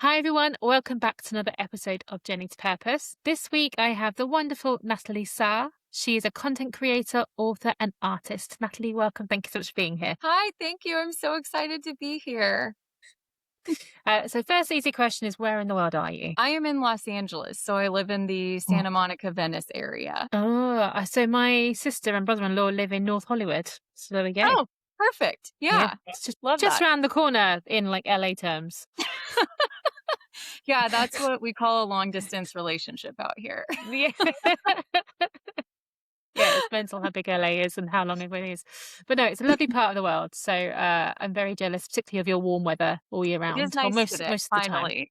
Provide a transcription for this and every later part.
Hi, everyone. Welcome back to another episode of Journey to Purpose. This week, I have the wonderful Natalie Saar. She is a content creator, author, and artist. Natalie, welcome. Thank you so much for being here. Hi, thank you. I'm so excited to be here. So, first easy question is, where in the world are you? I am in Los Angeles, so I live in the Oh, Santa Monica, Venice area. so my sister and brother-in-law live in North Hollywood. So there we go. Oh, perfect. Yeah, Yeah, it's just love just that. around the corner in like LA terms. Yeah, that's what we call a long distance relationship out here. Yeah. Yeah, it's mental how big LA is and how long it is. But no, it's a lovely part of the world. So I'm very jealous, particularly of your warm weather all year It is round, or nice most today, most of the time. finally.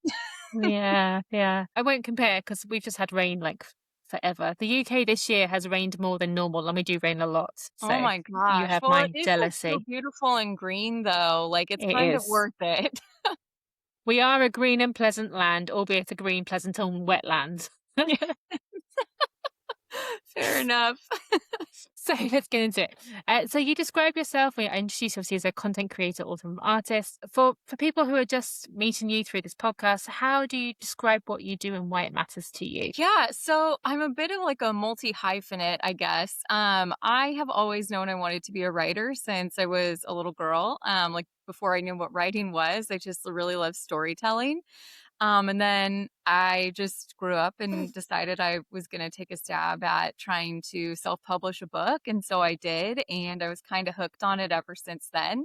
Yeah, yeah. I won't compare because we've just had rain like forever. The UK this year has rained more than normal, and we do rain a lot. Oh So my you gosh. have Well, it my is like so jealousy. beautiful and green though. Like it's It kind of is. worth it. We are a green and pleasant land, albeit a green, pleasant and wet land. Fair enough. So let's get into it. So you describe yourself, or introduce obviously as a content creator, author, and artist. For people who are just meeting you through this podcast, how do you describe what you do and why it matters to you? Yeah, so I'm a bit of like a multi hyphenate, I guess. I have always known I wanted to be a writer since I was a little girl. Like before I knew what writing was, I just really love storytelling. And then I just grew up and decided I was going to take a stab at trying to self publish a book. And so I did. And I was kind of hooked on it ever since then.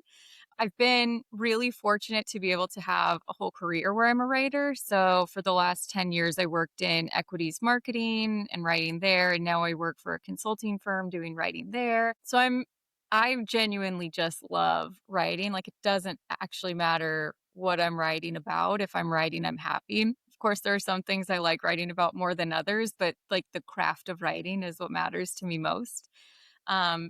I've been really fortunate to be able to have a whole career where I'm a writer. So for the last 10 years, I worked in equities marketing and writing there. And now I work for a consulting firm doing writing there. I genuinely just love writing. Like it doesn't actually matter what I'm writing about. If I'm writing, I'm happy. Of course, there are some things I like writing about more than others, but like the craft of writing is what matters to me most.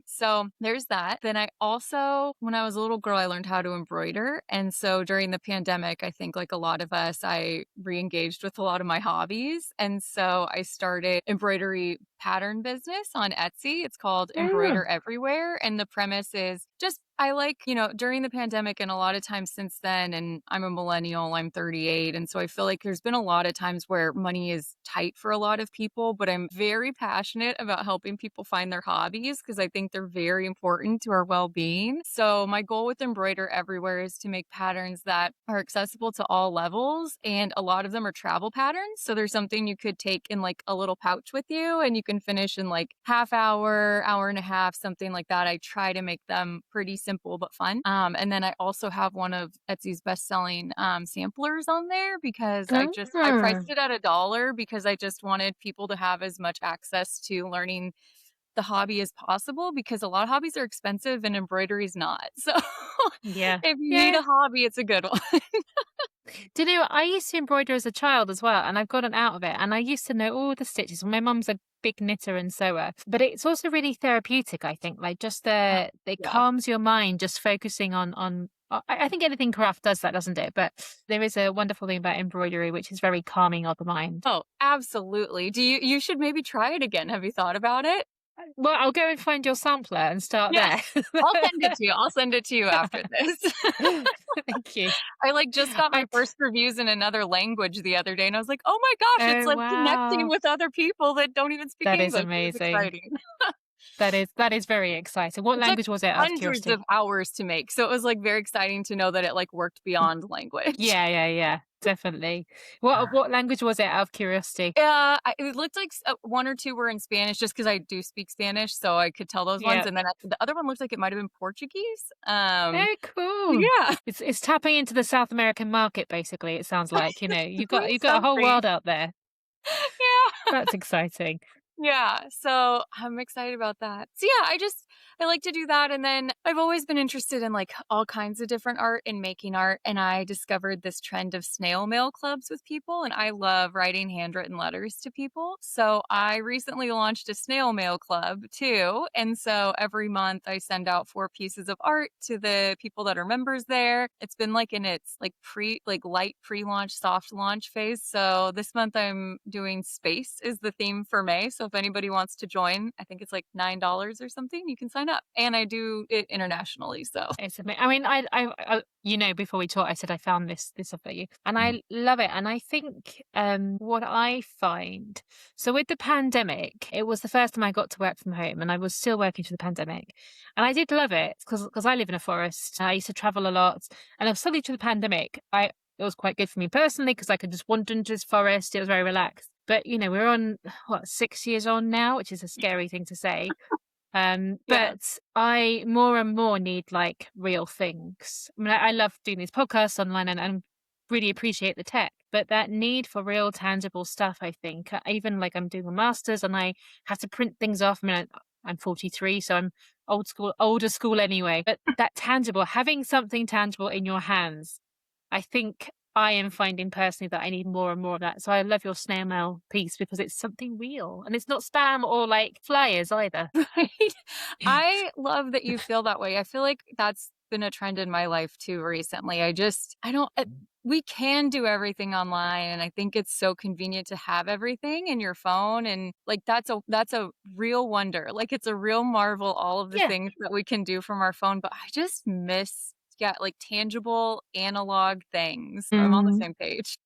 So there's that. Then I also, when I was a little girl, I learned how to embroider. And so during the pandemic, I think like a lot of us, I re-engaged with a lot of my hobbies. And so I started embroidery pattern business on Etsy. It's called Mm. Embroider Everywhere. And the premise is just I like, during the pandemic and a lot of times since then, and I'm a millennial, I'm 38. And so I feel like there's been a lot of times where money is tight for a lot of people, but I'm very passionate about helping people find their hobbies because I think they're very important to our well being. So my goal with Embroider Everywhere is to make patterns that are accessible to all levels. And a lot of them are travel patterns. So there's something you could take in like a little pouch with you and you can finish in like half hour, hour and a half, something like that. I try to make them pretty simple but fun. And then I also have one of Etsy's best-selling samplers on there because I priced Mm. it at $1 because I just wanted people to have as much access to learning the hobby as possible because a lot of hobbies are expensive and embroidery is not. So Yeah. if you need Yeah. a hobby, it's a good one. Do you know, I used to embroider as a child as well, and I've gotten out of it. And I used to know all the stitches. My mum's a big knitter and sewer, but it's also really therapeutic, I think. Like just it Yeah. calms your mind just focusing on I think anything craft does that, doesn't it? But there is a wonderful thing about embroidery, which is very calming of the mind. Oh, absolutely. You should maybe try it again. Have you thought about it? Well, I'll go and find your sampler and start Yes. there. I'll send it to you. I'll send it to you after this. Thank you. I, like, just got my I first reviews in another language the other day, and I was like, "Oh my gosh, it's Oh like connecting wow. with other people that don't even speak That is English." It was amazing. exciting. That is very exciting. What It took language was it, out of hundreds of curiosity? hours to make, so it was, like, very exciting to know that it, like, worked beyond language. Yeah, yeah, yeah, definitely. What language was it, out of curiosity? It looked like 1 or 2 were in Spanish just because I do speak Spanish, so I could tell those ones, Yeah. and then the other one looks like it might have been Portuguese. Oh, cool. Yeah. It's tapping into the South American market, basically, it sounds like, you've got Doing you've got a whole something. world out there. Yeah. That's exciting. Yeah, so I'm excited about that. So yeah, I like to do that and then I've always been interested in like all kinds of different art and making art and I discovered this trend of snail mail clubs with people and I love writing handwritten letters to people. So I recently launched a snail mail club too, and so every month I send out 4 pieces of art to the people that are members there. It's been like in its light pre-launch, soft launch phase. So this month I'm doing space is the theme for May. So So if anybody wants to join, I think it's like $9 or something, you can sign up. And I do it internationally. So I mean, before we talked, I said I found this stuff about you, and Mhm. I love it. And I think what I find, so with the pandemic, it was the first time I got to work from home, and I was still working through the pandemic, and I did love it because I live in a forest. I used to travel a lot, and I've suddenly through the pandemic, it was quite good for me personally because I could just wander into this forest. It was very relaxed. But we're on what 6 years on now, which is a scary thing to say. yeah. But I more and more need like real things. I mean, I love doing these podcasts online and really appreciate the tech, but that need for real tangible stuff, I think, even like I'm doing a master's and I have to print things off. I mean, I'm 43, so I'm older school anyway, but that tangible, having something tangible in your hands, I think I am finding personally that I need more and more of that. So I love your snail mail piece because it's something real and it's not spam or like flyers either. Right? I love that you feel that way. I feel like that's been a trend in my life too recently. I don't, we can do everything online. And I think it's so convenient to have everything in your phone. And like, that's a real wonder. Like, it's a real marvel, all of the Yeah. things that we can do from our phone. But I just miss, yeah, like tangible analog things. I'm on the Mm. same page.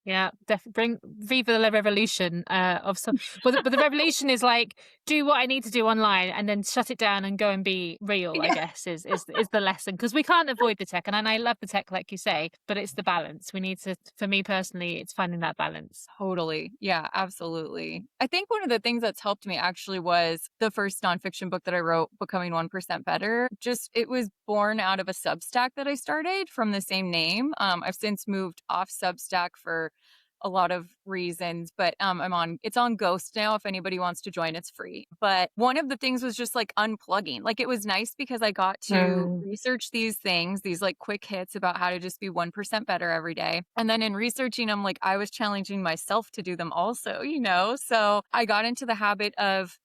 Yeah, bring Viva la Revolution of some, but the revolution is like do what I need to do online and then shut it down and go and be real. I Yeah. guess is the lesson because we can't avoid the tech, and I love the tech like you say, but it's the balance we need to. For me personally, it's finding that balance. Totally. Yeah, absolutely. I think one of the things that's helped me actually was the first nonfiction book that I wrote, Becoming 1% Better. Just it was born out of a Substack that I started from the same name. I've since moved off Substack for a lot of reasons, but it's on Ghost now. If anybody wants to join, it's free. But one of the things was just like unplugging. Like it was nice because I got to Mm. research these things, these like quick hits about how to just be 1% better every day. And then in researching them, like I was challenging myself to do them also, you know? So I got into the habit of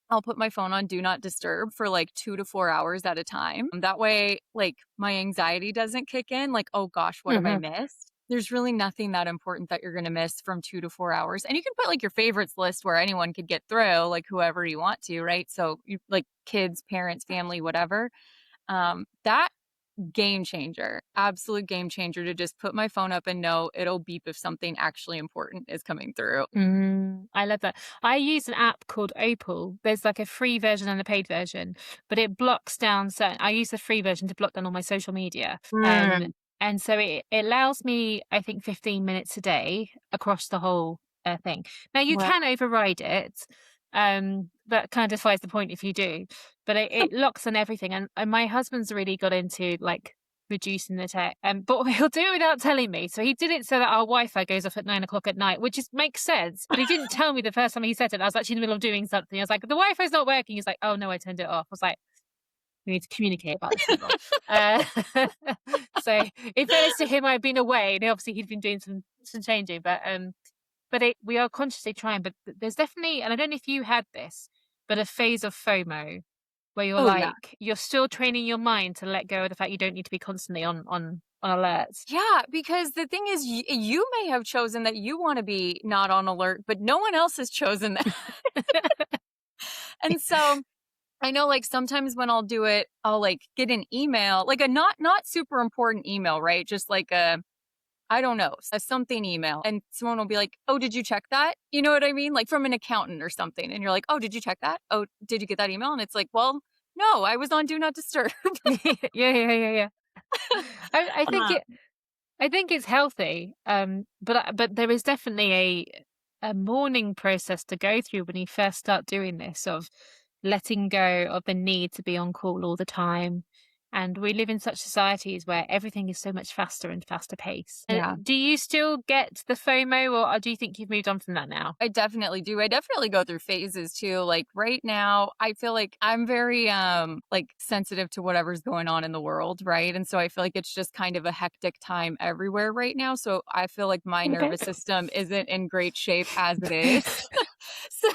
I'll put my phone on do not disturb for like 2 to 4 hours at a time. That way, like my anxiety doesn't kick in, like, oh gosh, what have I Mhm. missed? There's really nothing that important that you're going to miss from 2 to 4 hours. And you can put like your favorites list where anyone could get through, like whoever you want to, right? So you like kids, parents, family, whatever. That game changer, absolute game changer to just put my phone up and know it'll beep if something actually important is coming through. I love that. I use an app called Opal. There's like a free version and a paid version, but it blocks down certain. I use the free version to block down all my social media. Mm, And so it allows me, I think, 15 minutes a day across the whole thing. Now you well, can override it. That kind of defies the point if you do, but it locks on everything. And my husband's really got into like reducing the tech. But he'll do it without telling me. So he did it so that our Wi-Fi goes off at 9 o'clock at night, which makes sense. But he didn't tell me the first time he said it. I was actually in the middle of doing something. I was like, the Wi-Fi's not working. He's like, oh no, I turned it off. I was like, we need to communicate about this, people. Uh, so in fairness to him, I'd been away, and obviously he'd been doing some changing. We are consciously trying. But there's definitely, and I don't know if you had this, but a phase of FOMO where you're oh yeah. like, you're still training your mind to let go of the fact you don't need to be constantly on alert. Yeah, because the thing is, you may have chosen that you want to be not on alert, but no one else has chosen that. And so I know like sometimes when I'll do it, I'll like get an email, like a not super important email, right? Just like a I don't know, a something email. And someone will be like, "Oh, did you check that?" You know what I mean? Like from an accountant or something. And you're like, "Oh, did you check that? Oh, did you get that email?" And it's like, "Well, no, I was on do not disturb." Yeah. I, I think Uh, it. I think it's healthy, but there is definitely a mourning process to go through when you first start doing this of letting go of the need to be on call all the time. And we live in such societies where everything is so much faster and faster paced. yeah. Do you still get the FOMO, or do you think you've moved on from that now? I definitely do. I definitely go through phases too. Like right now, I feel like I'm very like sensitive to whatever's going on in the world, right? And so I feel like it's just kind of a hectic time everywhere right now. So I feel like my Okay. nervous system isn't in great shape as it is. So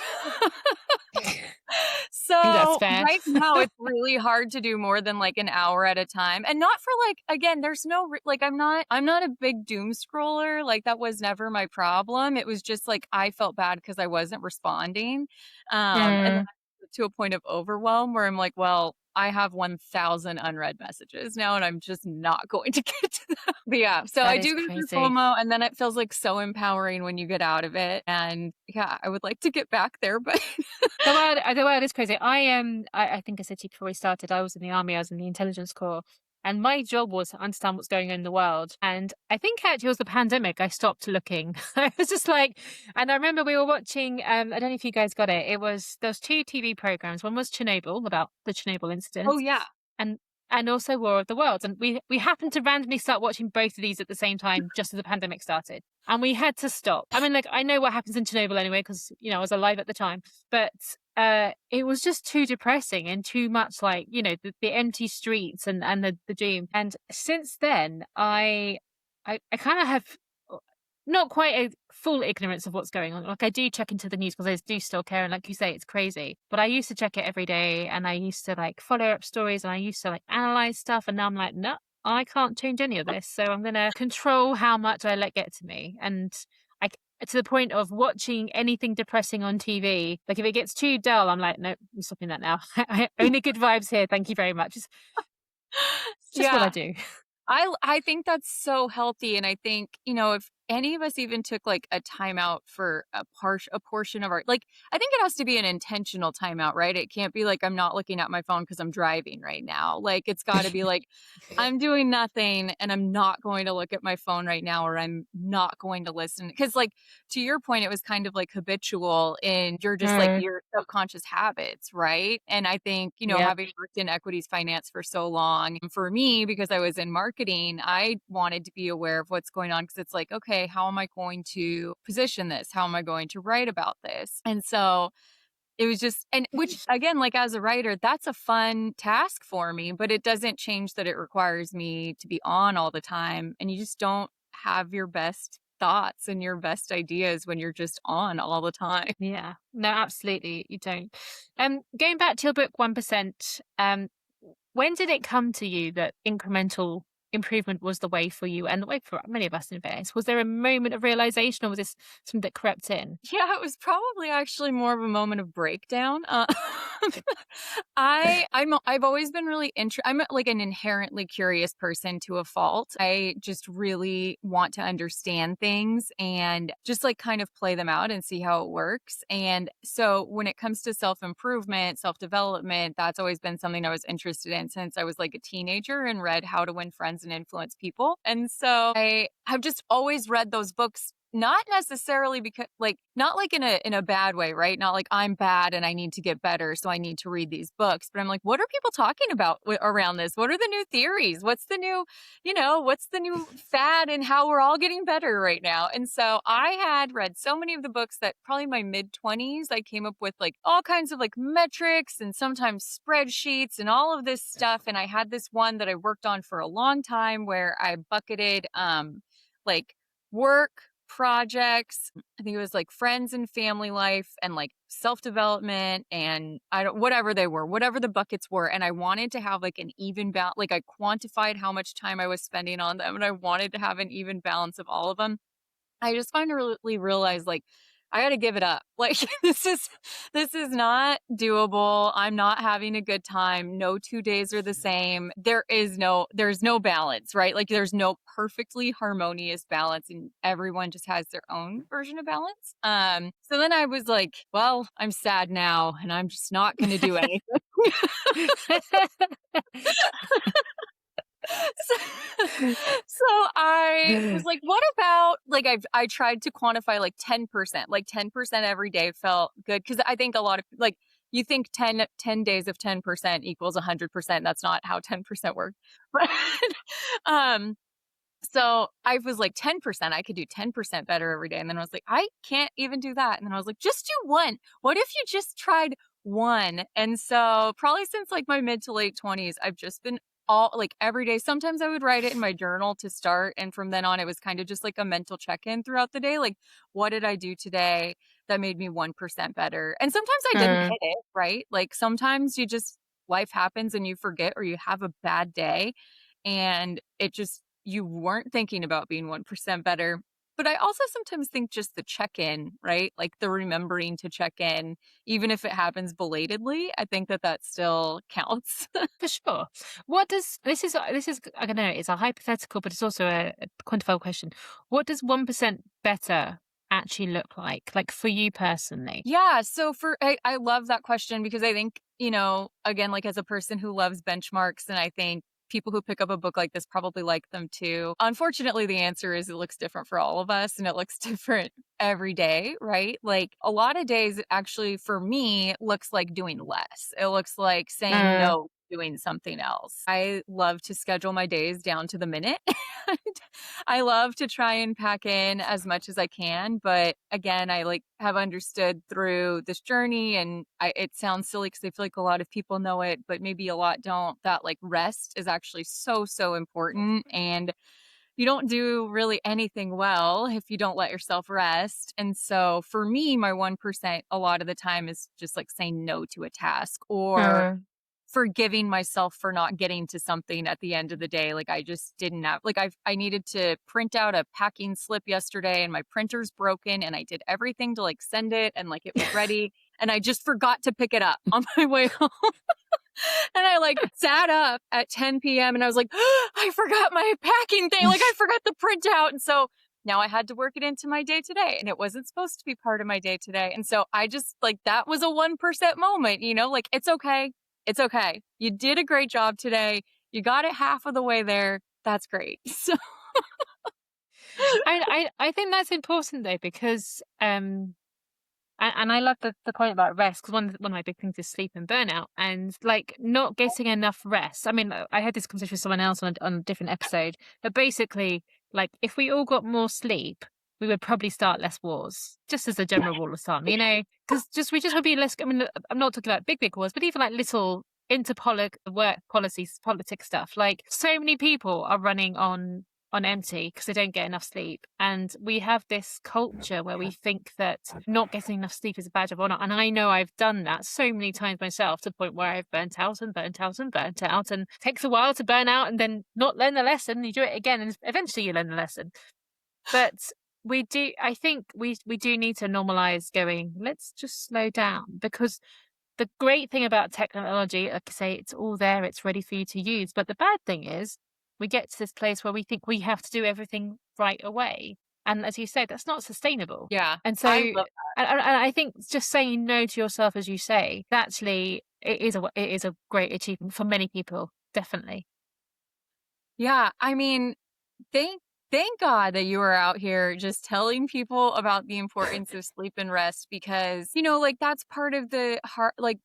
think that's So, fair. right now, it's really hard to do more than, like, an hour at a time, and not for, like again, there's no re like, I'm not a big doom scroller, like, that was never my problem, it was just, like, I felt bad because I wasn't responding, and then Mm, to a point of overwhelm where I'm like, "Well, I have 1,000 unread messages now, and I'm just not going to get to them." But, yeah, so that I is do go through crazy. FOMO, and then it feels, like, so empowering when you get out of it, and, yeah, I would like to get back there, but The world is crazy. I think I said to you before we started, I was in the army, I was in the intelligence corps, and my job was to understand what's going on in the world. And I think actually it was the pandemic I stopped looking. I was just like, and I remember we were watching, I don't know if you guys got it. It was There was two TV programs. One was Chernobyl, about the Chernobyl Oh, incident, yeah. and also War of the Worlds. And we happened to randomly start watching both of these at the same time, just as the pandemic started. And we had to stop. I mean, like, I know what happens in Chernobyl anyway, because I was alive at the time. But it was just too depressing and too much, like, the empty streets and the doom. And since then, I kind of have not quite a full ignorance of what's going on. Like, I do check into the news because I do still care, and like you say, it's crazy. But I used to check it every day, and I used to like follow up stories, and I used to like analyze stuff. And now I'm like, no, I can't change any of this. So I'm gonna control how much I let get to me, and I to the point of watching anything depressing on TV. Like, if it gets too dull, I'm like, nope, I'm stopping that now. Only good vibes here. Thank you very much. It's just what I Yeah. do. I think that's so healthy, and I think, if any of us even took, like, a timeout for a portion of our like, I think it has to be an intentional timeout, right? It can't be like, I'm not looking at my phone because 'cause I'm driving right now. Like, it's gotta be like, I'm doing nothing, and I'm not going to look at my phone right now, or I'm not going to listen. Because, like, to your point, it was kind of, like, habitual in your just, like, Mm, your subconscious habits, right? And I think, yep. having worked in equities finance for so long, for me, because I was in marketing, I wanted to be aware of what's going on because it's like, "Okay, how am I going to position this? How am I going to write about this?" And so it was just and which again, like, as a writer, that's a fun task for me, but it doesn't change that it requires me to be on all the time, and you just don't have your best thoughts and your best ideas when you're just on all the time. Yeah. No, absolutely, you don't. Going back to your book, 1%, when did it come to you that incremental improvement was the way for you and the way for many of us in fairness? Was there a moment of realization, or was this something that crept in? Yeah, it was probably actually more of a moment of breakdown. I've always been really I'm like an inherently curious person to a fault. I just really want to understand things and just like kind of play them out and see how it works. And so when it comes to self-improvement, self-development, that's always been something I was interested in since I was like a teenager and read How to Win Friends and Influence People. And so I have just always read those books, not necessarily because like not like in a bad way, right? Not like I'm bad and I need to get better, so I need to read these books. But I'm like, what are people talking about around this? What are the new theories? What's the new fad and how we're all getting better right now? And so I had read so many of the books that probably in my mid 20s, I came up with like all kinds of like metrics and sometimes spreadsheets and all of this stuff. And I had this one that I worked on for a long time where I bucketed like work, projects, I think it was like friends and family life and like self-development and I don't whatever they were, whatever the buckets were. And I wanted to have like an even balance. Like, I quantified how much time I was spending on them and I wanted to have an even balance of all of them. I just finally realized, like, I gotta give it up. Like, this is not doable. I'm not having a good time. No 2 days are the same. There's no balance, right? Like, there's no perfectly harmonious balance, and everyone just has their own version of balance. So then I was like, "Well, I'm sad now, and I'm just not gonna do anything." So so I was like, what about like I tried to quantify like 10%, like 10% every day felt good. Cause I think a lot of like you think 10 days of 10% equals 100%. That's not how 10% works. But um so I was like 10%, I could do 10% better every day. And then I was like, I can't even do that. And then I was like, just do one. What if you just tried one? And so probably since like my mid to late 20s, I've just been all like every day. Sometimes I would write it in my journal to start. And from then on, it was kind of just like a mental check in throughout the day. Like, what did I do today that made me 1% better. And sometimes I didn't Mm. hit it, right? Like sometimes you just life happens and you forget or you have a bad day and it just you weren't thinking about being 1% better. But I also sometimes think just the check-in, right? Like the remembering to check in, even if it happens belatedly, I think that that still counts. For sure. What does this is I don't know, it's a hypothetical, but it's also a quantifiable question. What does 1% better actually look like for you personally? Yeah, so I love that question because I think, again, like as a person who loves benchmarks, and I think people who pick up a book like this probably like them too. Unfortunately, the answer is it looks different for all of us and it looks different every day, right? Like a lot of days it actually for me looks like doing less. It looks like saying Mm, no, doing something else. I love to schedule my days down to the minute. And I love to try and pack in as much as I can, but again, I like have understood through this journey and it sounds silly because I feel like a lot of people know it, but maybe a lot don't, that like rest is actually so, so important. And you don't do really anything well if you don't let yourself rest. And so for me, my 1% a lot of the time is just like saying no to a task or mm. forgiving myself for not getting to something at the end of the day. Like I just didn't have like I needed to print out a packing slip yesterday and my printer's broken and I did everything to like send it and like it was ready and I just forgot to pick it up on my way home. And I like sat up at 10 p.m. and I was like, I forgot my packing thing. Like I forgot the printout. And so now I had to work it into my day today and it wasn't supposed to be part of my day today. And so I just like that was a 1% moment, like it's okay. It's okay. You did a great job today. You got it half of the way there. That's great. So I think that's important though because and I love the point about rest because one of my big things is sleep and burnout and like not getting enough rest. I mean, I had this conversation with someone else on a different episode, but basically, like if we all got more sleep, we would probably start less wars, just as a general rule of thumb, because we just would be less. I mean, I'm not talking about big wars, but even like little interpolic work policies, politics stuff. Like so many people are running on empty because they don't get enough sleep. And we have this culture where we think that not getting enough sleep is a badge of honor. And I know I've done that so many times myself to the point where I've burnt out and burnt out and burnt out. And it takes a while to burn out and then not learn the lesson. You do it again and eventually you learn the lesson. But I think we do need to normalize going, let's just slow down because the great thing about technology, like I say, it's all there, it's ready for you to use. But the bad thing is, we get to this place where we think we have to do everything right away. And as you said, that's not sustainable. yeah, And so, I love and I think just saying no to yourself, as you say, actually, it is a great achievement for many people, definitely. yeah. I mean, Thank thank God that you are out here just telling people about the importance of sleep and rest because, like that's part of the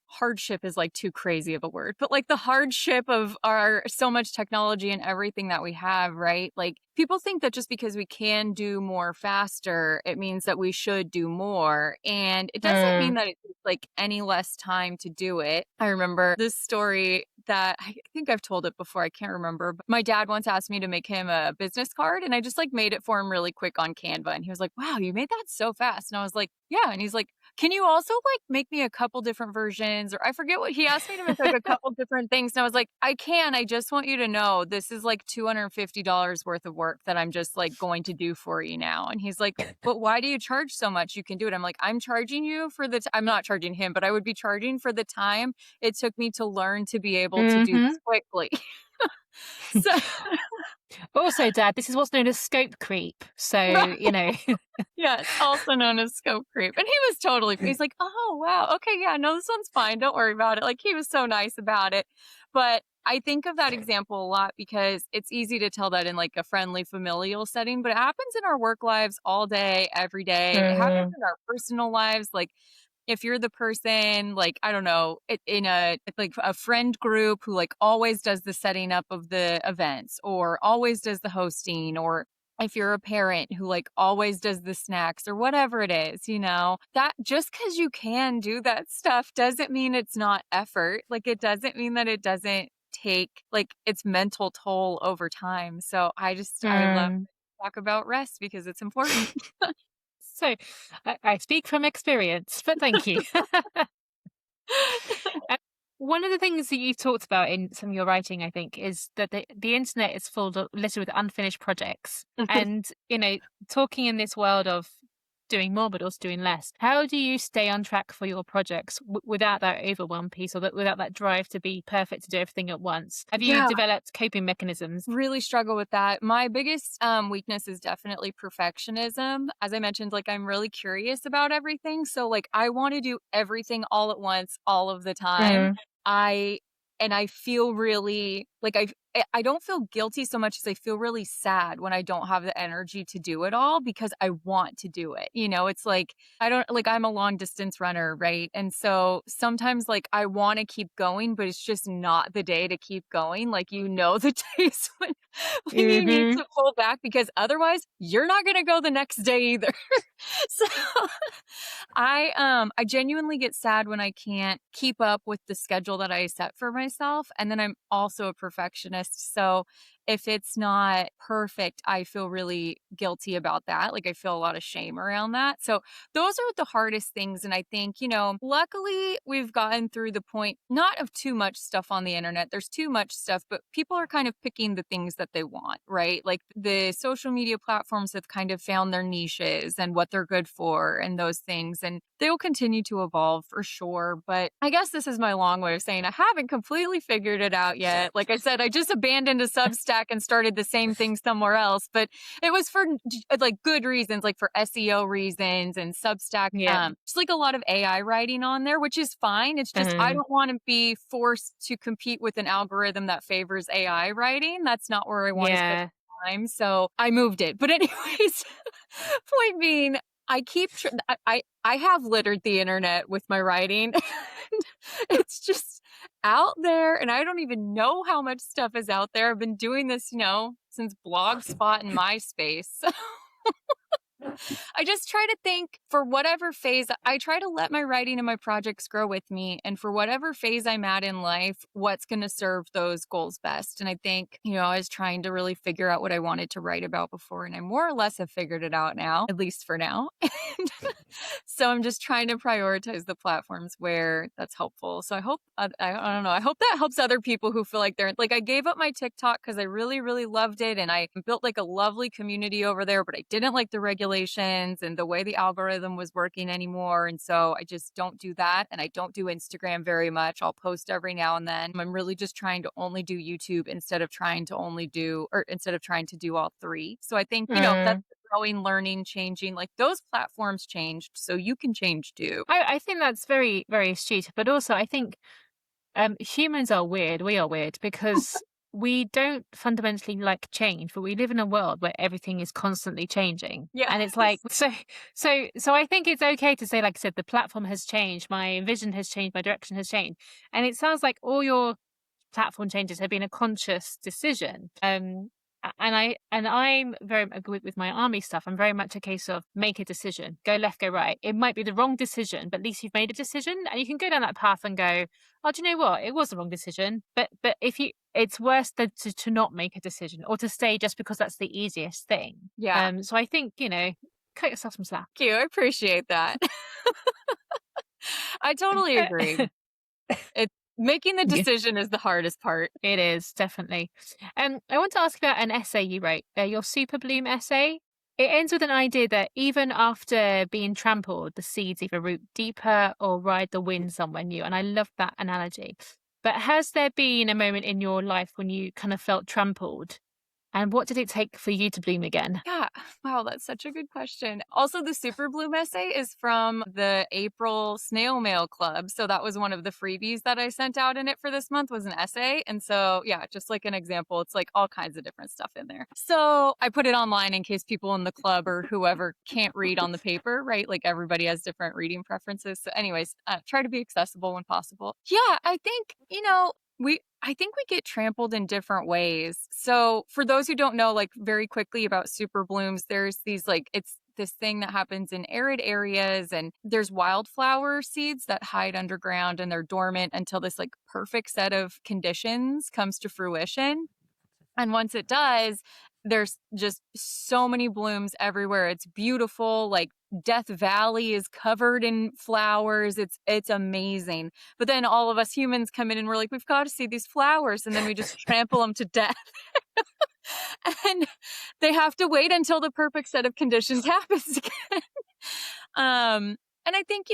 hardship is like too crazy of a word, but like the hardship of our so much technology and everything that we have, right? Like people think that just because we can do more faster, it means that we should do more. And it doesn't mean Mm, that it's like any less time to do it. I remember this story that I think I've told it before. I can't remember. But my dad once asked me to make him a business card and I just like made it for him really quick on Canva. And he was like, wow, you made that so fast. And I was like, yeah. And he's like, can you also like make me a couple different versions? Or I forget what he asked me to make like a couple different things. And I was like, I can. I just want you to know this is like $250 worth of work that I'm just like going to do for you now. And he's like, but why do you charge so much? You can do it. I'm like, I'm charging you for I'm not charging him, but I would be charging for the time it took me to learn to be able to do hmm this quickly. So Also, Dad, this is what's known as scope creep. So, yes, also known as scope creep. And he was totally he's like, "Oh, wow. Okay, yeah, no, this one's fine. Don't worry about it." Like he was so nice about it. But I think of that example a lot because it's easy to tell that in like a friendly familial setting, but it happens in our work lives all day, every day. It happens Mhm. in our personal lives. Like if you're the person, like, I don't know, in like a friend group who like always does the setting up of the events or always does the hosting, or if you're a parent who like always does the snacks or whatever it is, that just because you can do that stuff doesn't mean it's not effort. Like it doesn't mean that it doesn't take like its mental toll over time. So I love Mm. to talk about rest because it's important. So I speak from experience, but thank you. Uh, One of the things that you've talked about in some of your writing, I think, is that the internet is littered with unfinished projects. And, talking in this world of doing more, but also doing less, how do you stay on track for your projects without that overwhelm piece or without that drive to be perfect, to do everything at once? Have you Yeah. developed coping mechanisms? Really struggle with that. My biggest weakness is definitely perfectionism. As I mentioned, like I'm really curious about everything. So like I want to do everything all at once, all of the time. Mm. I and I feel really like I don't feel guilty so much as I feel really sad when I don't have the energy to do it all because I want to do it. It's like I don't like I'm a long distance runner, right? And so sometimes like I want to keep going, but it's just not the day to keep going. Like the days when you need Hmm. to pull back because otherwise you're not going to go the next day either. So I genuinely get sad when I can't keep up with the schedule that I set for myself, and then I'm also a perfectionist, so if it's not perfect, I feel really guilty about that, like, I feel a lot of shame around that, so those are the hardest things, and I think, luckily, we've gotten through the point not of too much stuff on the internet, there's too much stuff, but people are kind of picking the things that they want, right? Like, the social media platforms have kind of found their niches and what they're good for and those things, and they will continue to evolve for sure, but I guess this is my long way of saying I haven't completely figured it out yet. Like I said, I just abandoned a Substack and started the same thing somewhere else, but it was for like good reasons, like for SEO reasons and Substack. Yeah. Just like a lot of AI writing on there, which is fine. It's just I Mm. don't want to be forced to compete with an algorithm that favors AI writing. That's not where I want to spend Yeah. time. So I moved it. But anyways, point being, I keep I have littered the internet with my writing. It's just out there, and I don't even know how much stuff is out there. I've been doing this, since Blogspot and MySpace. I just try to think for whatever phase I try to let my writing and my projects grow with me. And for whatever phase I'm at in life, what's going to serve those goals best. And I think, I was trying to really figure out what I wanted to write about before, and I more or less have figured it out now, at least for now. And so I'm just trying to prioritize the platforms where that's helpful. So I hope, I don't know, I hope that helps other people who feel like they're like, I gave up my TikTok because I really, really loved it. And I built like a lovely community over there, but I didn't like the regulations and the way the algorithm was working anymore. And so I just don't do that. And I don't do Instagram very much. I'll post every now and then. I'm really just trying to only do YouTube instead of trying to do all three. So I think, that's Mm. growing, learning, changing, like those platforms changed, so you can change too. I think that's very, very astute. But also, I think humans are weird. We are weird because we don't fundamentally like change, but we live in a world where everything is constantly changing. Yeah. And it's like, so I think it's okay to say, like I said, the platform has changed, my vision has changed, my direction has changed. And it sounds like all your platform changes have been a conscious decision. And I'm very good with my army stuff. I'm very much a case of make a decision, go left, go right. It might be the wrong decision, but at least you've made a decision, and you can go down that path and go, oh, do you know what? It was the wrong decision. But if you, it's worse than to not make a decision or to stay just because that's the easiest thing. Yeah. So I think cut yourself some slack. Thank you, I appreciate that. I totally agree. It Making the Yeah. decision is the hardest part. It is, definitely. I want to ask about an essay you wrote, your Super Bloom essay. It ends with an idea that even after being trampled, the seeds either root deeper or ride the wind somewhere new. And I love that analogy. But has there been a moment in your life when you kind of felt trampled? And what did it take for you to bloom again? Yeah. Wow, that's such a good question. Also, the Super Bloom essay is from the April Snail Mail Club. So that was one of the freebies that I sent out in it for this month was an essay. And so, yeah, just like an example, it's like all kinds of different stuff in there. So I put it online in case people in the club or whoever can't read on the paper, right? Like everybody has different reading preferences. So, anyways, try to be accessible when possible. Yeah, I think, I think we get trampled in different ways. So, for those who don't know, like very quickly about super blooms, there's these like, it's this thing that happens in arid areas, and there's wildflower seeds that hide underground and they're dormant until this like perfect set of conditions comes to fruition. And once it does, there's just so many blooms everywhere. It's beautiful, like Death Valley is covered in flowers. It's amazing. But then all of us humans come in and we're like, we've got to see these flowers, and then we just trample them to death. And they have to wait until the perfect set of conditions happens again. And I think,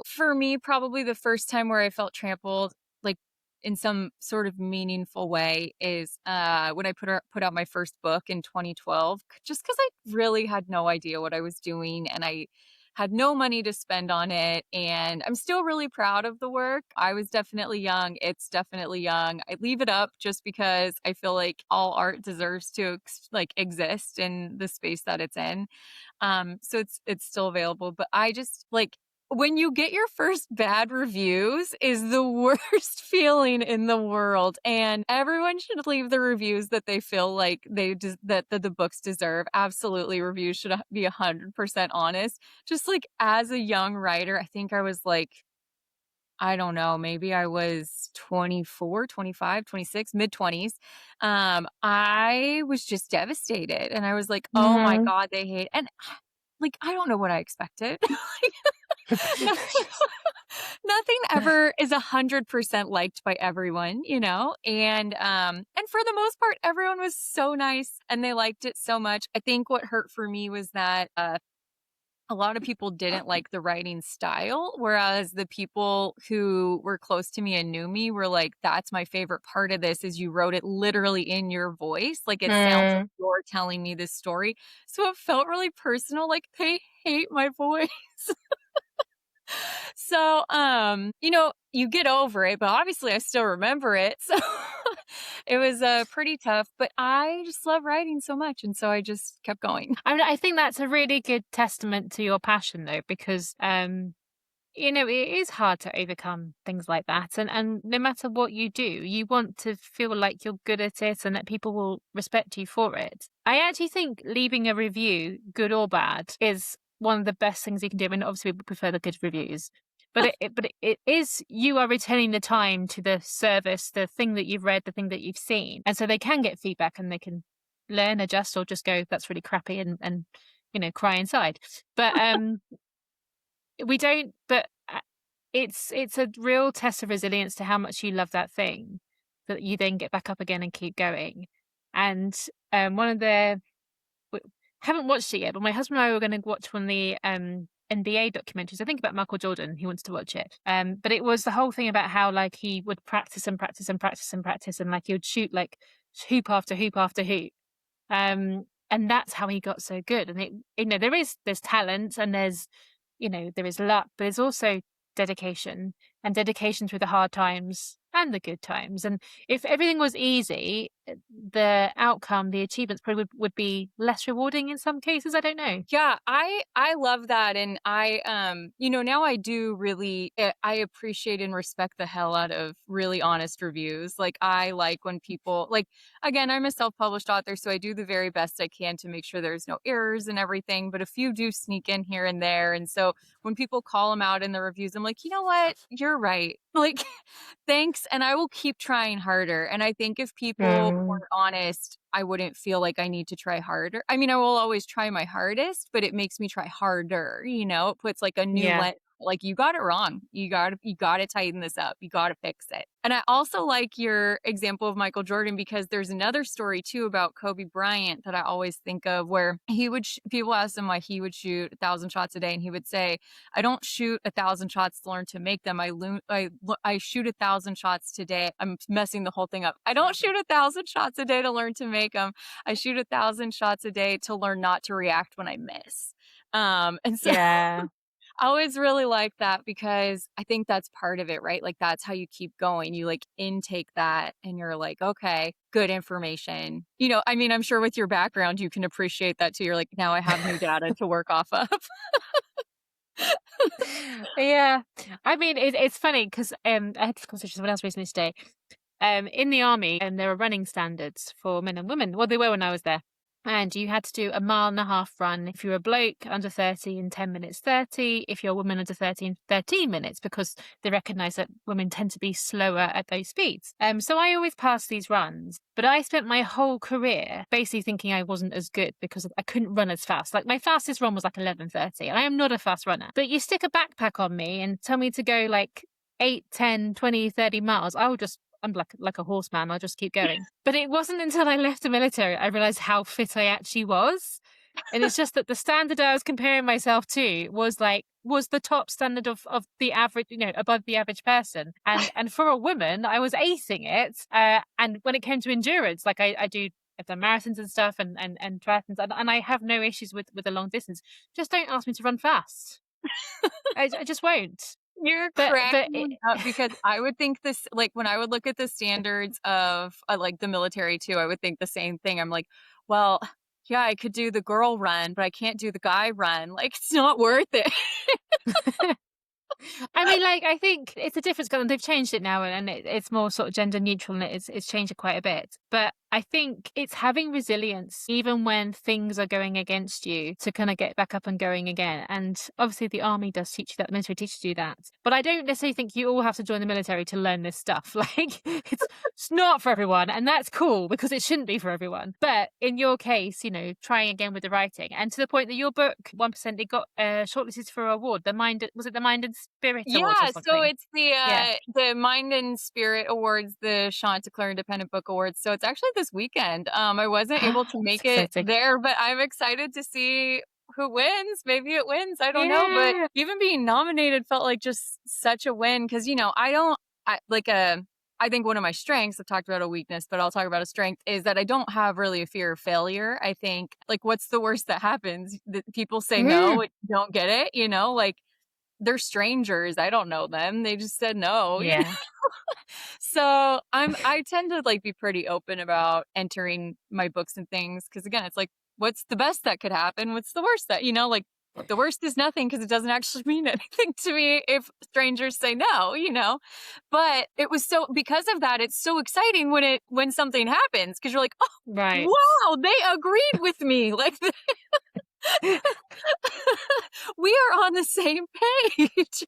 for me, probably the first time where I felt trampled, like in some sort of meaningful way, is when I put out my first book in 2012, just because I really had no idea what I was doing, and I had no money to spend on it. And I'm still really proud of the work. I was definitely young. It's definitely young. I leave it up just because I feel like all art deserves to exist in the space that it's in. So it's still available, but I just like when you get your first bad reviews is the worst feeling in the world, and everyone should leave the reviews that they feel like that the books deserve. Absolutely, reviews should be 100% honest. Just like as a young writer, I think I was like, I don't know, maybe I was 24, 25, 26, mid 20s. I was just devastated, and I was like, "Oh my Mhm. god, they hate," and like, I don't know what I expected. Like, nothing nothing ever is 100% liked by everyone, and for the most part, everyone was so nice and they liked it so much. I think what hurt for me was that, a lot of people didn't like the writing style, whereas the people who were close to me and knew me were like, "That's my favorite part of this is you wrote it literally in your voice, like, it sounds like Mm. you're telling me this story." So it felt really personal, like, they hate my voice. So, you get over it, but obviously I still remember it, so it was, pretty tough, but I just love writing so much, and so I just kept going. I mean, I think that's a really good testament to your passion though, because it is hard to overcome things like that. And no matter what you do, you want to feel like you're good at it and that people will respect you for it. I actually think leaving a review, good or bad, is one of the best things you can do. I mean, obviously we prefer the good reviews. But it is, you are returning the time to the service, the thing that you've read, the thing that you've seen. And so they can get feedback and they can learn, adjust, or just go, that's really crappy, and cry inside. But we don't, but it's a real test of resilience to how much you love that thing that you then get back up again and keep going. And one of the w- haven't watched it yet, but my husband and I were going to watch one of the NBA documentaries. I think about Michael Jordan. He wants to watch it. But it was the whole thing about how like he would practice and practice and practice and practice, and like he would shoot like hoop after hoop after hoop. And that's how he got so good. And there's talent and there is luck, but there's also dedication, and dedication through the hard times and the good times. And if everything was easy, the outcome, the achievements probably would be less rewarding in some cases. I don't know. Yeah, I love that, and now I do really I appreciate and respect the hell out of really honest reviews. Like I like when people like again, I'm a self-published author, so I do the very best I can to make sure there's no errors and everything, but a few do sneak in here and there. And so when people call them out in the reviews, I'm like, "You know what? You're right." Like thanks, and I will keep trying harder. And I think if people Mm, weren't honest, I wouldn't feel like I need to try harder. I mean, I will always try my hardest,. But it makes me try harder, It puts like a new yeah. lens, like you got it wrong. You got to tighten this up. You got to fix it. And I also like your example of Michael Jordan because there's another story too about Kobe Bryant that I always think of where people asked him why he would shoot 1,000 shots a day, and he would say, "I don't shoot 1,000 shots to learn to make them. I shoot 1,000 shots today." I'm messing the whole thing up. I don't shoot 1,000 shots a day to learn to make them. I shoot 1,000 shots a day to learn not to react when I miss. And so Yeah. I always really like that because I think that's part of it, right? Like that's how you keep going. You like intake that and you're like, okay, good information. I mean, I'm sure with your background, you can appreciate that too. You're like, now I have new data to work off of. Yeah. I mean, it's funny because I had this conversation with someone else recently today. In the army, and there are running standards for men and women. Well, they were when I was there. and you had to do a 1.5 mile run if you're a bloke under 30 in 10 minutes 30, if you're a woman under 30 in 13 minutes, because they recognize that women tend to be slower at those speeds. So I always passed these runs, but I spent my whole career basically thinking I wasn't as good because I couldn't run as fast. Like my fastest run was like 11:30. I am not a fast runner, but you stick a backpack on me and tell me to go like 8, 10, 20, 30 miles, I'm like a horseman. I'll just keep going. But it wasn't until I left the military I realized how fit I actually was. And it's just that the standard I was comparing myself to was the top standard of the average, above the average person. And for a woman, I was acing it. And when it came to endurance, like I've done marathons and stuff and triathlons, and I have no issues with the long distance. Just don't ask me to run fast. I just won't. You're But cracking me up because I would think this, like, when I would look at the standards of, like, the military too, I would think the same thing. I'm like, well, yeah, I could do the girl run, but I can't do the guy run. Like, it's not worth it. I mean, like, I think it's a difference. They've changed it now, and it's more sort of gender neutral, and it's changed it quite a bit. But I think it's having resilience, even when things are going against you, to kind of get back up and going again. And obviously, the army does teach you that, the military teaches you that. But I don't necessarily think you all have to join the military to learn this stuff. Like, it's not for everyone, and that's cool because it shouldn't be for everyone. But in your case, trying again with the writing, and to the point that your book, 1%, it got shortlisted for an award. Was it the Mind and Spirit Awards or Yeah, so something? it's Yeah. the Mind and Spirit Awards, the Chanticleer Independent Book Awards. So it's actually this weekend. I wasn't able to It's make it exciting. there, but I'm excited to see who wins. Maybe it wins. I don't know, but Yeah. even being nominated felt like just such a win because I don't I like I think one of my strengths, I've talked about a weakness, but I'll talk about a strength, is that I don't have really a fear of failure. I think, like, what's the worst that happens? That people say no, Mm. and you don't get it, like they're strangers. I don't know them. They just said no. Yeah. So I tend to like be pretty open about entering my books and things because again, it's like, what's the best that could happen? What's the worst that like the worst is nothing because it doesn't actually mean anything to me if strangers say no. But it was so because of that, it's so exciting when something happens because you're like, oh Right. wow, they agreed with me. Like we are on the same page.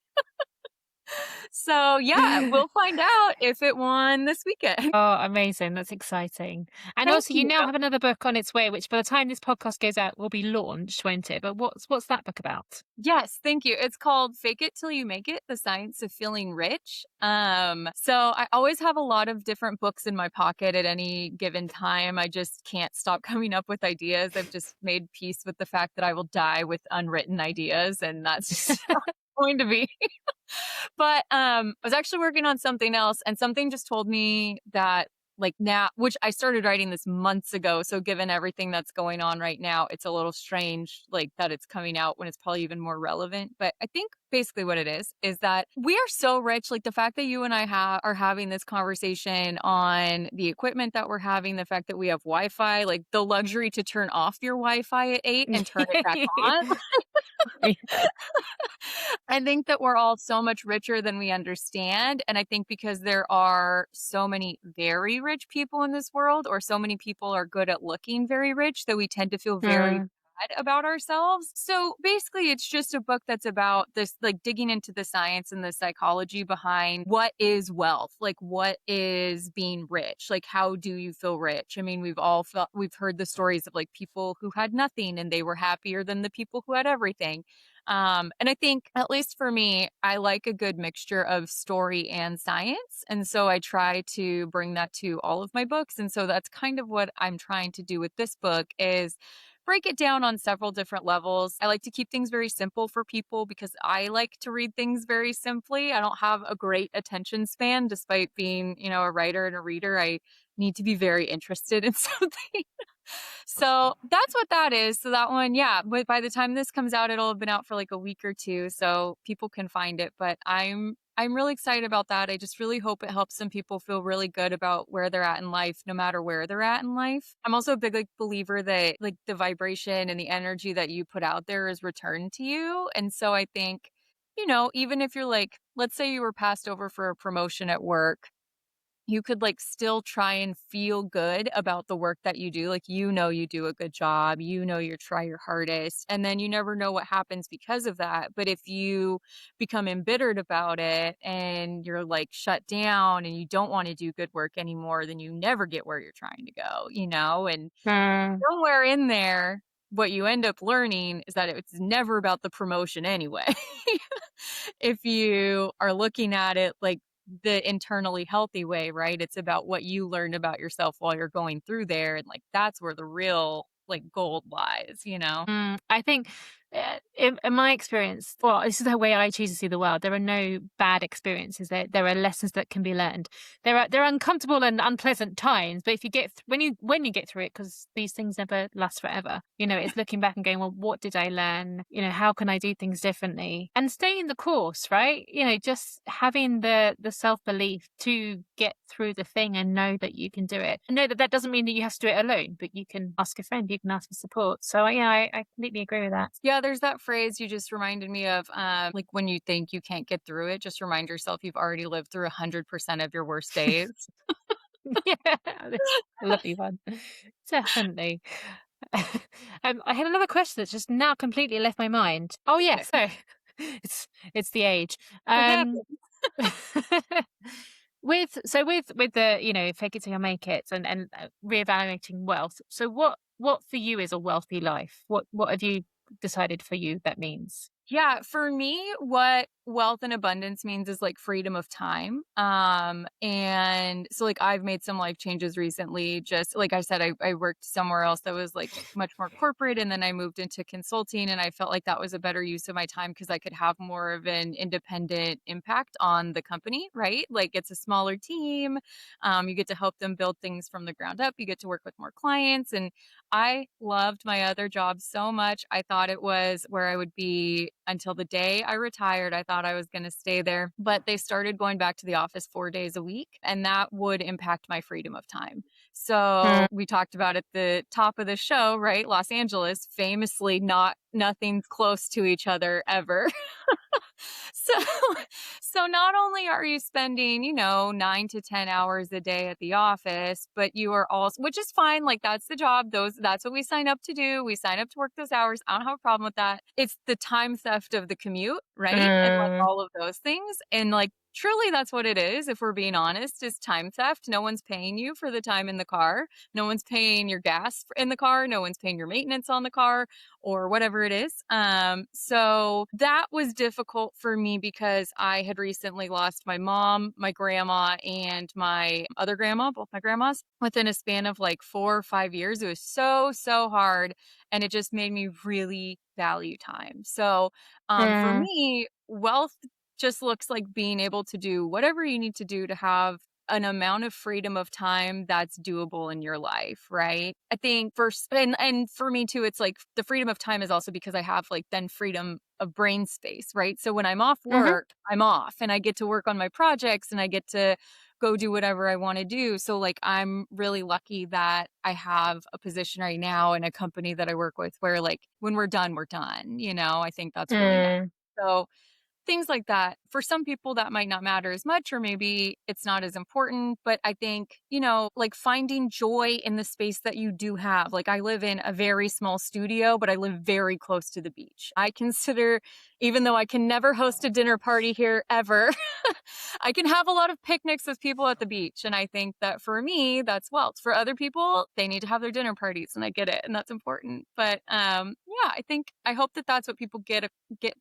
So, yeah, we'll find out if it won this weekend. Oh, amazing. That's exciting. And Thank also, you you. now have another book on its way, which by the time this podcast goes out will be launched, won't it? But what's that book about? Yes, thank you. It's called Fake It Till You Make It: The Science of Feeling Rich. So I always have a lot of different books in my pocket at any given time. I just can't stop coming up with ideas. I've just made peace with the fact that I will die with unwritten ideas, and that's just going to be. But, I was actually working on something else, and something just told me that, like, now which I started writing this months ago, so given everything that's going on right now, it's a little strange, like, that it's coming out when it's probably even more relevant, but I think basically what it is that we are so rich, like, the fact that you and I are having this conversation on the equipment that we're having, the fact that we have Wi-Fi, like, the luxury to turn off your Wi-Fi at 8 and turn it back on. I think that we're all so much richer than we understand. And I think because there are so many very rich people in this world, or so many people are good at looking very rich, that we tend to feel very Mm, bad about ourselves. So basically, it's just a book that's about this, like digging into the science and the psychology behind what is wealth, like what is being rich, like how do you feel rich? I mean, we've heard the stories of like people who had nothing and they were happier than the people who had everything. And I think, at least for me, I like a good mixture of story and science. And so I try to bring that to all of my books. And so that's kind of what I'm trying to do with this book is break it down on several different levels. I like to keep things very simple for people because I like to read things very simply. I don't have a great attention span despite being, a writer and a reader. I need to be very interested in something. So that's what that is. So that one, yeah, but by the time this comes out, it'll have been out for like a week or two, so people can find it. But I'm really excited about that. I just really hope it helps some people feel really good about where they're at in life, no matter where they're at in life. I'm also a big like believer that like the vibration and the energy that you put out there is returned to you. And so I think, even if you're like, let's say you were passed over for a promotion at work, you could like still try and feel good about the work that you do. Like, you do a good job, you try your hardest, and then you never know what happens because of that. But if you become embittered about it and you're like shut down and you don't want to do good work anymore, then you never get where you're trying to go, and Mm, somewhere in there, what you end up learning is that it's never about the promotion anyway. If you are looking at it like the internally healthy way, right? It's about what you learned about yourself while you're going through there, and, like, that's where the real, like, gold lies, you know? I think, in my experience, well, this is the way I choose to see the world. There are no bad experiences. There are lessons that can be learned. There are uncomfortable and unpleasant times, but if you when you get through it, because these things never last forever. It's looking back and going, well, what did I learn? How can I do things differently? And staying the course, right? Just having the self belief to get through the thing and know that you can do it. And know that that doesn't mean that you have to do it alone, but you can ask a friend, you can ask for support. So yeah, I completely agree with that. Yeah, there's that phrase you just reminded me of, like, when you think you can't get through it, just remind yourself you've already lived through 100% of your worst days. Yeah, that's a lovely one. Definitely. I had another question that's just now completely left my mind. Oh yeah, Okay. so it's the age. What happened? Um, with the fake it till you make it and reevaluating wealth. So what for you is a wealthy life? What have you decided for you that means? Yeah, for me, what wealth and abundance means is like freedom of time. And so like I've made some life changes recently. Just like I said, I worked somewhere else that was like much more corporate, and then I moved into consulting, and I felt like that was a better use of my time because I could have more of an independent impact on the company, right? Like it's a smaller team. You get to help them build things from the ground up. You get to work with more clients, and I loved my other job so much. I thought it was where I would be until the day I retired. I thought I was going to stay there, but they started going back to the office 4 days a week, and that would impact my freedom of time. Mm, So we talked about at the top of the show, right? Los Angeles, famously nothing's close to each other ever. So so not only are you spending, 9 to 10 hours a day at the office, but you are also, which is fine, like that's the job. That's what we sign up to do. We sign up to work those hours. I don't have a problem with that. It's the time theft of the commute, right? And like mm, all of those things. And like truly that's what it is, if we're being honest, is time theft. No one's paying you for the time in the car. No one's paying your gas in the car. No one's paying your maintenance on the car or whatever it is. So that was difficult for me because I had recently lost my mom, my grandma, and my other grandma, both my grandmas, within a span of like 4 or 5 years. It was so, so hard. And it just made me really value time. So for mm, me, wealth just looks like being able to do whatever you need to do to have an amount of freedom of time that's doable in your life, right? I think first, and for me too, it's like the freedom of time is also because I have like then freedom of brain space, right? So when I'm off mhm, work, I'm off and I get to work on my projects and I get to go do whatever I want to do. So like I'm really lucky that I have a position right now in a company that I work with where like when we're done, we're done, I think that's really nice. mm, So things like that. For some people, that might not matter as much, or maybe it's not as important. But I think, like finding joy in the space that you do have. Like, I live in a very small studio, but I live very close to the beach. I consider, even though I can never host a dinner party here ever, I can have a lot of picnics with people at the beach. And I think that for me, that's wealth. For other people, they need to have their dinner parties, and I get it. And that's important. But yeah, I hope that that's what people get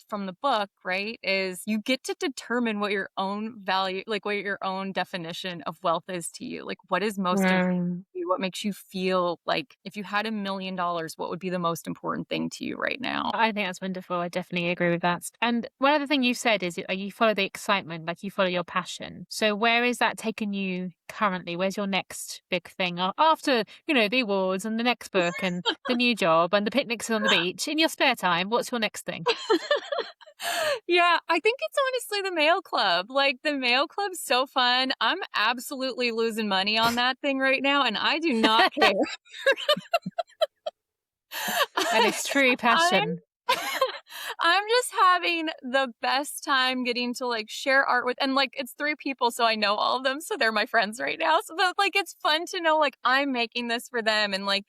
from the book, right? Is you get to determine what your own value, like what your own definition of wealth is to you. Like what is most important mm. to you? What makes you feel like if you had $1 million, what would be the most important thing to you right now? I think that's wonderful. I definitely agree with that. And one other thing you've said is you follow the excitement, like you follow your passion. So where is that taking you currently? Where's your next big thing after, the awards and the next book and the new job and the picnics on the beach in your spare time? What's your next thing? Yeah, I think it's honestly the Mail Club. Like the Mail Club's so fun. I'm absolutely losing money on that thing right now, and I do not care. And it's true I'm passion. I'm just having the best time getting to, like, share art with, and, like, it's 3 people, so I know all of them, so they're my friends right now, so but, like, it's fun to know, like, I'm making this for them, and, like,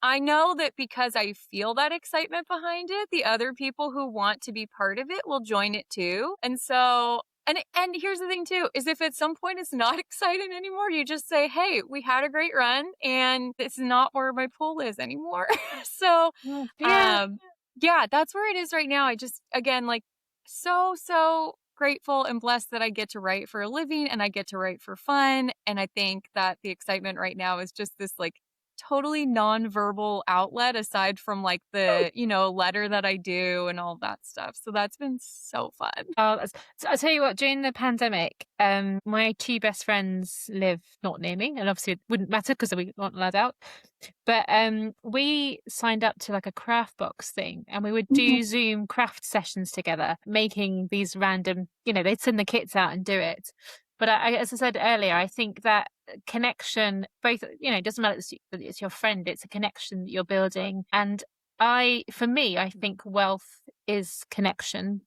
I know that because I feel that excitement behind it, the other people who want to be part of it will join it too. And so, and here's the thing too, is if at some point it's not exciting anymore, you just say, "Hey, we had a great run and it's not where my pool is anymore." So, Mm, yeah. um yeah, that's where it is right now. I just, again, like, so grateful and blessed that I get to write for a living and I get to write for fun, and I think that the excitement right now is just this, like, totally nonverbal outlet aside from, like, the, letter that I do and all that stuff. So that's been so fun. Oh, so I tell you what, during the pandemic, my 2 best friends live not near me, and obviously it wouldn't matter because we weren't allowed out. But, we signed up to, like, a craft box thing, and we would Mhm. do Zoom craft sessions together, making these random they'd send the kits out and do it. But as I said earlier, I think that connection, both, it doesn't matter that it's your friend, it's a connection that you're building. And for me, I think wealth is connection.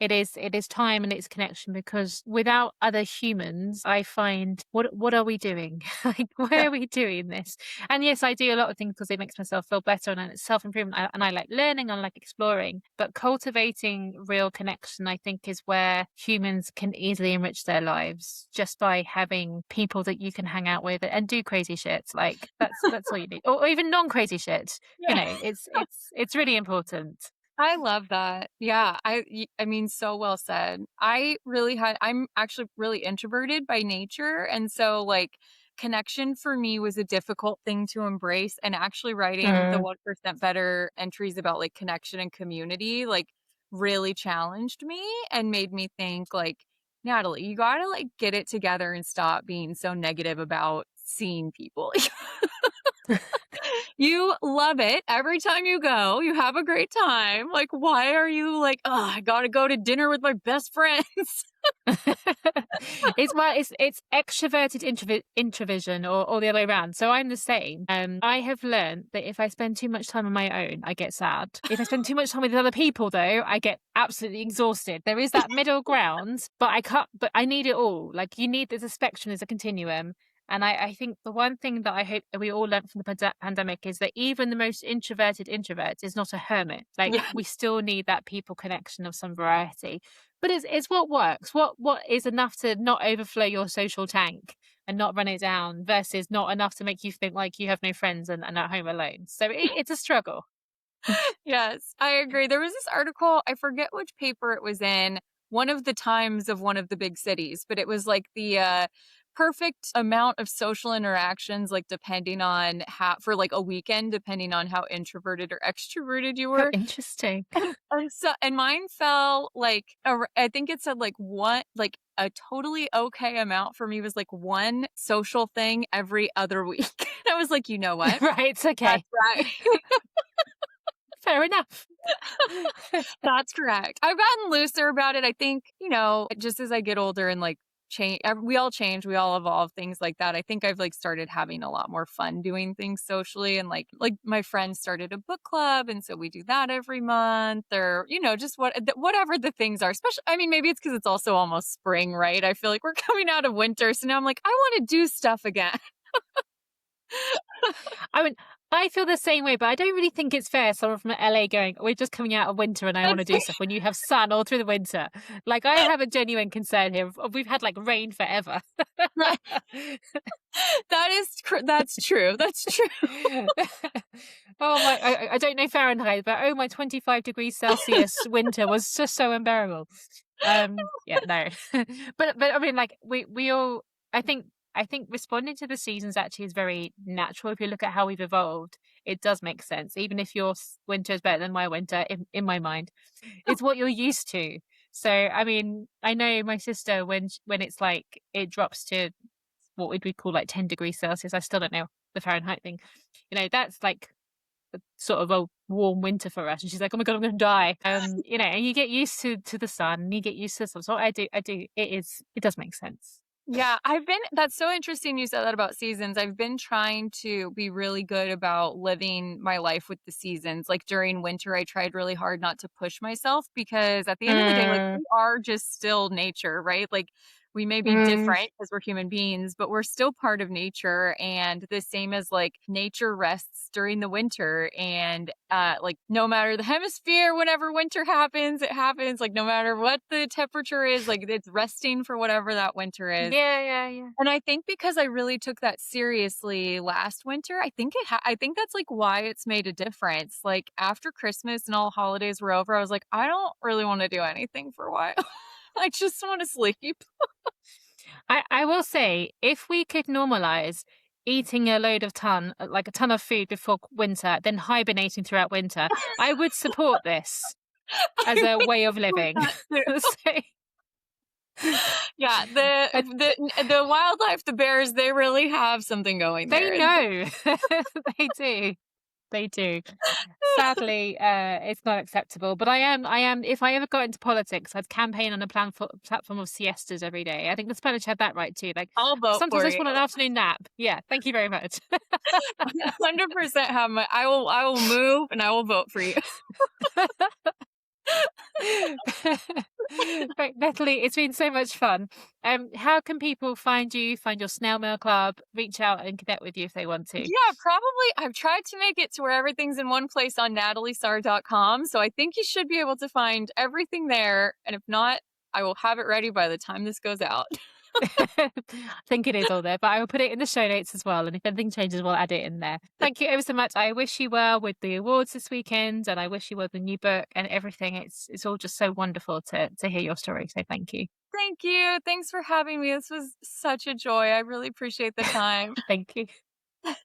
It is time and it's connection, because without other humans, I find, what are we doing? Like, why Yeah. are we doing this? And yes, I do a lot of things because it makes myself feel better, and it's self-improvement, and I like learning, I like exploring. But cultivating real connection, I think, is where humans can easily enrich their lives, just by having people that you can hang out with and do crazy shit. Like, that's all you need. Or even non-crazy shit. Yeah. It's really important. I love that. Yeah, I mean, so well said. I'm actually really introverted by nature, and so, like, connection for me was a difficult thing to embrace, and actually writing the 1% Better entries about, like, connection and community, like, really challenged me and made me think, like, "Natalie, you gotta, like, get it together and stop being so negative about seeing people." You love it every time you go, you have a great time, like, why are you like, "Oh, I gotta go to dinner with my best friends." It's extroverted introversion, or the other way around. So I'm the same. I have learned that if I spend too much time on my own, I get sad. If I spend too much time with other people, though, I get absolutely exhausted. There is that middle ground, but I can't. But I need it all. Like, there's a spectrum, there's a continuum. And I think the one thing that I hope that we all learned from the pandemic is that even the most introverted introvert is not a hermit. Like, Yeah. we still need that people connection of some variety. But it's what works. What is enough to not overflow your social tank and not run it down, versus not enough to make you think like you have no friends and at home alone. So it's a struggle. Yes, I agree. There was this article, I forget which paper it was in, one of the times of one of the big cities, but it was like the, perfect amount of social interactions, like, depending on how for, like, a weekend, depending on how introverted or extroverted you How were. interesting. And mine fell, like, I think it said, like, one, like, a totally okay amount for me was, like, one social thing every other week. I was like, "You know what? Right, it's That's okay. right." Fair enough. That's correct. I've gotten looser about it. I think, just as I get older and, like, we all change, we all evolve, things like that. I think I've, like, started having a lot more fun doing things socially, and, like my friend started a book club, and so we do that every month, or, just whatever the things are. Especially, I mean, maybe it's because it's also almost spring, right? I feel like we're coming out of winter, so now I'm like, I want to do stuff again. I mean, I feel the same way, but I don't really think it's fair, someone from LA going, "We're just coming out of winter and I want to do stuff," when you have sun all through the winter. Like, I have a genuine concern here. We've had, like, rain forever. Right. That's true. That's true. Oh my, I don't know Fahrenheit, but oh my, 25 degrees Celsius winter was just so unbearable. Yeah, no. But I mean, like, we all, I think responding to the seasons actually is very natural. If you look at how we've evolved, it does make sense. Even if your winter is better than my winter, in my mind, it's what you're used to. So, I mean, I know my sister, when it's like it drops to what would we call like 10 degrees Celsius. I still don't know the Fahrenheit thing. That's like a sort of a warm winter for us. And she's like, "Oh my God, I'm going to die." And you get used to the sun, and you get used to the sun. So I do, it does make sense. Yeah, that's so interesting you said that about seasons. I've been trying to be really good about living my life with the seasons. Like during winter, I tried really hard not to push myself because at the end of the day, like Mm, we are just still nature, right? Like we may be mm, different because we're human beings, but we're still part of nature. And the same as like nature rests during the winter. And like no matter the hemisphere, whenever winter happens, it happens. Like no matter what the temperature is, like it's resting for whatever that winter is. yeah, yeah, yeah. And I think because I really took that seriously last winter, I think that's, like, why it's made a difference. Like, after Christmas and all holidays were over, I was like, "I don't really wanna do anything for a while. I just wanna sleep." I will say, if we could normalize eating a load of like a ton of food before winter, then hibernating throughout winter, I would support this as I a would way of support living. that too. So, Yeah, uh, the wildlife, the bears, they really have something going they there. know. They do. They do. Sadly, it's not acceptable. But I am. If I ever got into politics, I'd campaign on a platform of siestas every day. I think the Spanish had that right too. Like I'll vote sometimes for I just you. want an afternoon nap. Yeah, thank you very much. 100% have my I will move and I will vote for you. Right, Natalie, it's been so much fun. How can people find you, find your snail mail club, reach out and connect with you if they want to? Yeah, probably. I've tried to make it to where everything's in one place on nataliesar.com, so I think you should be able to find everything there, and if not, I will have it ready by the time this goes out. I think it is all there, but I will put it in the show notes as well. And if anything changes, we'll add it in there. Thank you ever so much. I wish you well with the awards this weekend, and I wish you well with the new book and everything. It's all just so wonderful to hear your story. So thank you. Thank you. Thanks for having me. This was such a joy. I really appreciate the time. Thank you.